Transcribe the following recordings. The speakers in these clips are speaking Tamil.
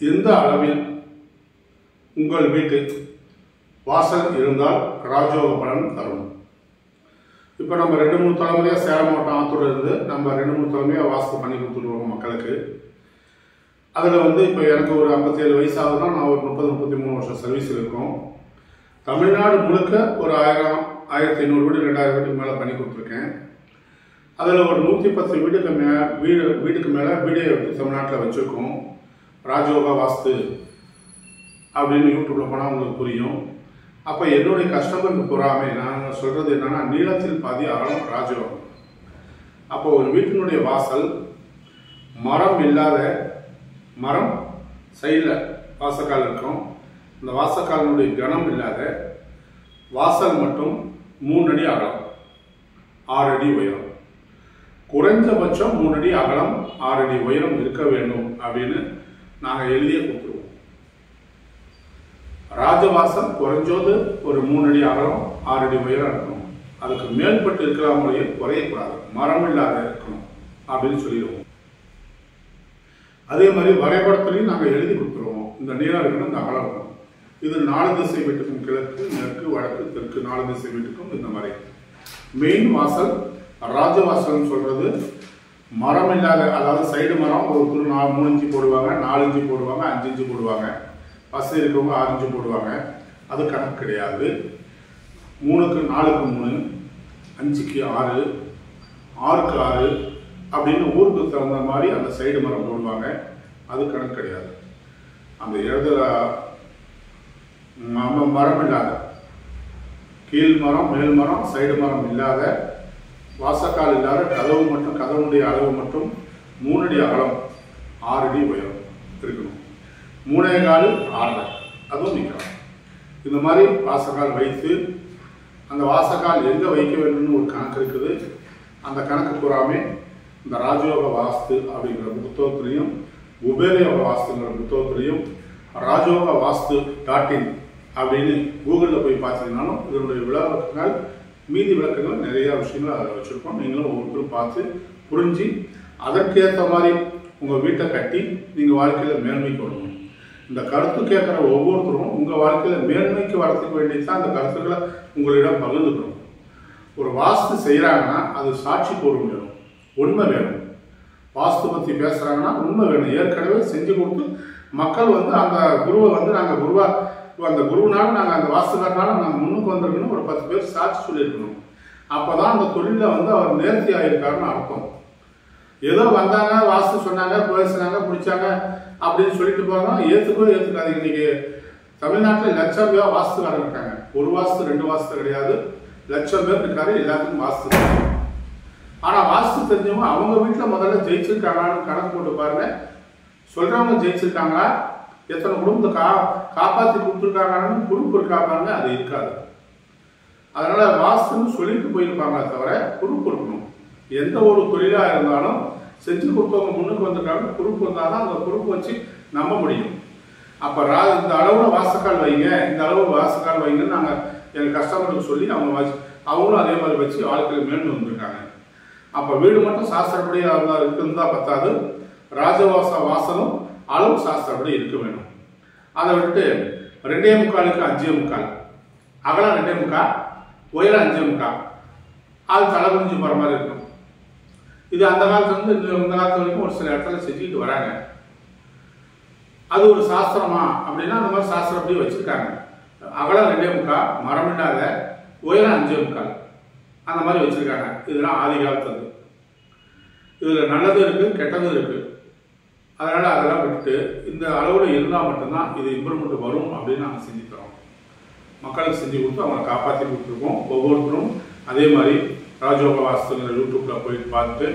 எந்த அளவில் உங்கள் வீட்டு வாசல் இருந்தால் ராஜயோக பலன் தரும். இப்போ நம்ம 2-3 தலைமுறையாக சேலம் மாவட்டம் ஆத்தூர் இருந்து நம்ம 2-3 தலைமுறையாக வாஸ்து பண்ணி கொடுத்துருவோம் மக்களுக்கு. அதில் இப்போ எனக்கு ஒரு 57 வயசு ஆகுதுன்னா நான் ஒரு 30-33 வருஷம் சர்வீஸில் இருக்கோம். தமிழ்நாடு முழுக்க ஒரு 1000, 1500 வீடு 2000 வீட்டுக்கு மேலே பண்ணி கொடுத்துருக்கேன். அதில் ஒரு 110 வீட்டுக்கு மேலே வீடியோ எடுத்து தமிழ்நாட்டில் வச்சுருக்கோம். ராஜயோகா வாஸ்து அப்படின்னு யூடியூப்பில் போனால் உங்களுக்கு புரியும். அப்போ என்னுடைய கஸ்டமருக்கு புறாமே நான் சொல்கிறது என்னென்னா, நீளத்தில் பாதி அகலம் ராஜயோகம். அப்போ ஒரு வீட்டினுடைய வாசல் மரம் இல்லாத, மரம் சைடில் வாசக்கால் இருக்கும், இந்த வாசக்காலினுடைய கனம் இல்லாத வாசல் மட்டும் 3 அடி அகலம் 6 அடி உயரம், குறைஞ்சபட்சம் 3 அடி அகலம் 6 அடி உயரம் இருக்க வேண்டும் அப்படின்னு நாங்கள் எழுதியே கொடுத்துருவோம். ராஜவாசல் குறைஞ்சோது ஒரு 3 அடி அகலம் 6 அடி உயரம் இருக்கணும். அதுக்கு மேற்பட்டு இருக்கிற முறையில் குறையக்கூடாது, மரம் இல்லாத இருக்கணும் அப்படின்னு சொல்லிடுவோம். அதே மாதிரி வரைபடத்துலையும் நாங்கள் எழுதி கொடுத்துருவோம். இந்த நீளம் இருக்கணும், இந்த அகலம் இருக்கணும். இது 4 திசை வீட்டுக்கும், கிழக்கு, மேற்கு, வடக்கு, தெற்கு 4 திசை வீட்டுக்கும் இந்த மாதிரி. மெயின் வாசல் ராஜவாசல்னு சொல்றது மரம் இல்லாத, அதாவது சைடு மரம் ஒரு 3 இன்ச்சு போடுவாங்க, 4 இன்ச்சு போடுவாங்க, 5 இன்ச்சு போடுவாங்க, வசதி இருக்கவங்க 6 இன்ச்சு போடுவாங்க. அது கணக்கு கிடையாது. 3க்கு 4க்கு 3, 5க்கு 6, 6க்கு 6 அப்படின்னு ஊருக்கு தகுந்த மாதிரி அந்த சைடு மரம் போடுவாங்க. அது கணக்கு கிடையாது. அந்த இடத்துல மரம் இல்லாத, கீழ் மரம், மேல் மரம், சைடு மரம் இல்லாத, வாசக்கால் இல்லாத, கதவு மட்டும், கதவுடைய அளவு மட்டும் 3 அடி அகலம் 6 அடி உயரம் இருக்கணும். 3.25, 6, அதுவும் நிற்கலாம். இந்த மாதிரி வாசக்கால் வைத்து, அந்த வாசக்கால் எங்கே வைக்க வேண்டும்னு ஒரு கணக்கு இருக்குது. அந்த கணக்கு பூராமே இந்த ராஜயோக வாஸ்து அப்படிங்கிற புத்தகத்திலையும், குபேரயோக வாஸ்துங்கிற புத்தகத்திலையும், ராஜயோக வாஸ்து .in அப்படின்னு கூகுளில் போய் பார்த்தீங்கன்னாலும் இதனுடைய விளக்கங்கள், மீதி விளக்கங்கள் நிறையா விஷயங்கள் அதில் வச்சுருக்கோம். நீங்களும் ஒவ்வொருத்தரும் பார்த்து புரிஞ்சு அதற்கேற்ற மாதிரி உங்கள் வீட்டை கட்டி நீங்கள் வாழ்க்கையில் மேன்மைக்கு வரணும். இந்த கருத்து கேட்குற ஒவ்வொருத்தரும் உங்கள் வாழ்க்கையில் மேன்மைக்கு வரத்துக்கு வேண்டியதான் அந்த கருத்துக்களை உங்களிடம் பகிர்ந்துக்கணும். ஒரு வாஸ்து செய்கிறாங்கன்னா அது சாட்சி பூர்வம் வேணும், உண்மை வேணும். வாஸ்து பற்றி பேசுகிறாங்கன்னா உண்மை வேணும். ஏற்கனவே செஞ்சு கொடுத்து மக்கள் அந்த குருவை நாங்கள் அந்த குருவினால நாங்கள் அந்த வாஸ்துக்காரனால நாங்கள் முன்னுக்கு வந்திருக்கணும், ஒரு 10 பேர் சாட்சி சொல்லியிருக்கணும். அப்போ தான் அந்த தொழிலில் அவர் நேர்த்தி ஆகியிருக்காருன்னு அர்த்தம். ஏதோ வந்தாங்க, வாஸ்து சொன்னாங்க, பேசுனாங்க, பிடிச்சாங்க அப்படின்னு சொல்லிட்டு போகிறோம். ஏற்றுக்காது. இன்னைக்கு தமிழ்நாட்டில் லட்சம் பேர் வாஸ்துக்காரர் இருக்காங்க. ஒரு வாஸ்து 2 வாஸ்து கிடையாது, லட்சம் பேர் இருக்காரு. எல்லாத்துக்கும் வாஸ்து. ஆனால் வாஸ்து தெரிஞ்சவங்க அவங்க வீட்டில் முதல்ல ஜெயிச்சிருக்காங்கன்னு கணக்கு போட்டு பாருங்க. சொல்றவங்க ஜெயிச்சிருக்காங்களா, எத்தனை குடும்பத்தை காப்பாற்றி கொடுத்துருக்காங்கன்னு பொறுப்பு இருக்கா பாருங்க, அது இருக்காது. அதனால வாஸ்துன்னு சொல்லிட்டு போயிருப்பாங்க தவிர பொறுப்பு இருக்கணும். எந்த ஒரு தொழிலாக இருந்தாலும் செஞ்சு கொடுத்தவங்க முன்னுக்கு வந்திருக்காங்க, பொறுப்பு வந்தால் தான் அந்த பொறுப்பு வச்சு நம்ப முடியும். அப்போ இந்த அளவில் வாசக்கால் வைங்க, இந்த அளவு வாசக்கால் வைங்கன்னு நாங்கள் எங்கள் கஸ்டமருக்கு சொல்லி அவங்களும் அதே மாதிரி வச்சு வாழ்க்கையில் மேன்மை வந்திருக்காங்க. அப்போ வீடு மட்டும் சாஸ்திரப்படியாக இருக்குன்னு பத்தாது, ராஜவாச வாசலும் அளவு சாஸ்திரப்படி இருக்க வேணும். அதை விட்டு 2.25க்கு 5.25, அகலம் 2.25, உயரம் 5.25, அது தலை குனிஞ்சு போகிற மாதிரி இருக்கும். இது அந்த காலத்துலேருந்து இந்த காலத்து வரைக்கும் ஒரு சில இடத்துல செஞ்சுக்கிட்டு வராங்க. அது ஒரு சாஸ்திரமா அப்படின்னா அந்த மாதிரி சாஸ்திரப்படி வச்சுருக்காங்க. அகலம் 2.25, மரம் இல்லாத, உயரம் 5.25, அந்த மாதிரி வச்சுருக்காங்க. இதெல்லாம் ஆதி காலத்துக்கு. இதில் நல்லதும் இருக்குது, கெட்டதும் இருக்குது. அதனால் அதெல்லாம் விட்டுட்டு இந்த அளவில் இருந்தால் மட்டும்தான் இது இம்ப்ரூவ்மெண்ட் வரும் அப்படின்னு நாங்கள் செஞ்சு தரோம். மக்களுக்கு செஞ்சு கொடுத்து அவங்களை காப்பாற்றி கொடுத்துருக்கோம். ஒவ்வொருத்தரும் அதே மாதிரி ராஜயோக வாஸ்துங்கிற யூடியூப்பில் போயிட்டு பார்த்துட்டு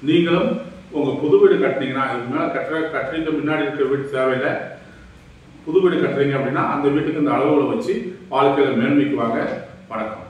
நீங்களும் உங்கள் புது வீடு கட்டினீங்கன்னா, இதுக்கு மேலே கட்டுறீங்க முன்னாடி இருக்கிற வீடு தேவையில்லை. புது வீடு கட்டுறீங்க அப்படின்னா அந்த வீட்டுக்கு இந்த அளவுகளை வச்சு வாழ்க்கையில் மேன்மைக்கு வாங்க. வணக்கம்.